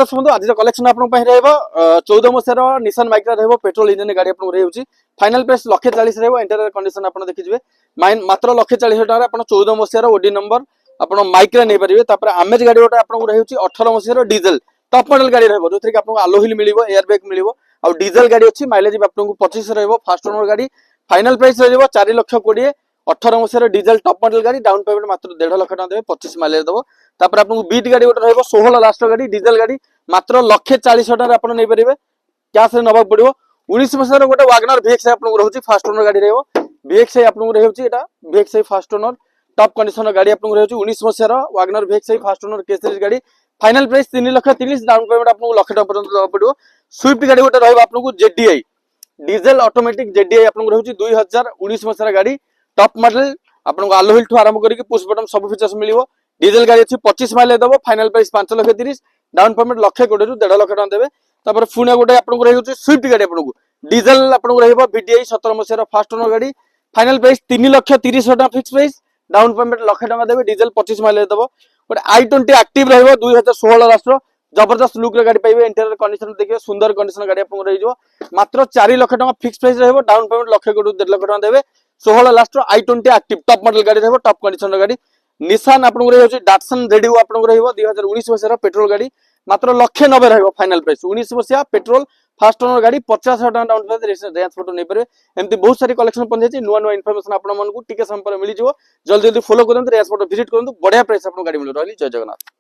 बंधु आज कलेक्शन आप 14 मसीहार निशान माइक्रा रही पेट्रोल इंजन गाड़ी आपको रही फाइनाल प्राइस 140 इंटेरियर कंडीशन आप देखिए मात्र 140 टका 14 मसीहार ओडी नंबर आप माइक्रा नहीं पारे आमेज गाड़ी गोटे आपको रही 18 मसीहार डीजेल टॉप मॉडल गाड़ी रही जो आपको आलोहिल मिल एयर बैग मिल और डीजेल गाड़ी अच्छी माइलेज आपको 25 फास्ट ओनर गाड़ी फाइनाल प्राइस रही 4,20,000 18 मसीहार डीजेल टॉप मॉडल गाड़ी डाउन पेमेंट मात्र 1.5 लाख टका देवे 25 माइलेज दबो आपको बीट गाड़ी गोटे रही 16 लास्ट गाड़ी डीजेल गाड़ी मात्र 140 टका आप नहीं पारे कैश रे नबाक पड़ो 19 मसीहार गोटे वागनर VX आपको रोचे फास्ट ओनर गाड़ी रही VX आपको रही VX fast owner top condition गाड़ी आपको रही 19 मसीहार वागनर VX फास्ट ओनर के सीरीज गाड़ी फाइनल प्राइस 3,30,000 डाउन पेमेंट आपको 1 लाख टका पर्यंत दबा पड़ो स्विफ्ट गाड़ी गोटे रही आपको JDI डीजेल ऑटोमेटिक JDI आपको रही 2019 मसीहार गाड़ी टॉप मॉडल आपको आलोहिल ठू आरंभ करके पुश बटन सब फीचर्स मिलियो डीजेल गाड़ी अच्छी 25 माइलेज दबो फाइनल प्राइस 5,30,000 डाउन पेमेंट 1,20,000 ରୁ 1.5 लाख टका देवे तापर पुणे गोटे आपको रही स्विफ्ट गाड़ी आपको डीजेल आपको रही VDI 17 मसीहार फास्ट ओनर गाड़ी फाइनल प्राइस 3,30,000 टका fix price down payment 1 lakh टका देवे डीजेल 25 माइलेज दबो गोटे i20 एक्टिव रही 2016 लास्ट जबरदस्त लुक रे गाड़ी पाइबे इंटीरियर कंडीशन देखिए सुंदर कंडीशन गाड़ी आपको रही मात्र 4 लाख टका फिक्स प्राइस रही डाउन पेमेंट 1 लाख ରୁ 1.5 लाख टका देवे 16 last i20 active top model गाड़ी रही टॉप कंडीशन गाड़ी निशान आपको रही डाटसन रेडियो आपको रही 2019 मसीहार पेट्रोल गाड़ी मात्र 190 रही फाइनाल प्राइस 19 मसीहा पेट्रोल फास्ट ओनर गाड़ी 50,000 टका डाउन पेमेंट रेंज फोटो नहीं पारे एमती बहुत सारी कलेक्शन पहुंचे नुआ नुआ इनफॉरमेशन आपण मानकू टिके समय मिल जिवो जल्दी जल्दी फॉलो करंतु रेंज फोटो विजिट करंतु बढ़िया प्राइस आपन गाड़ी मिल रही जय जगन्नाथ।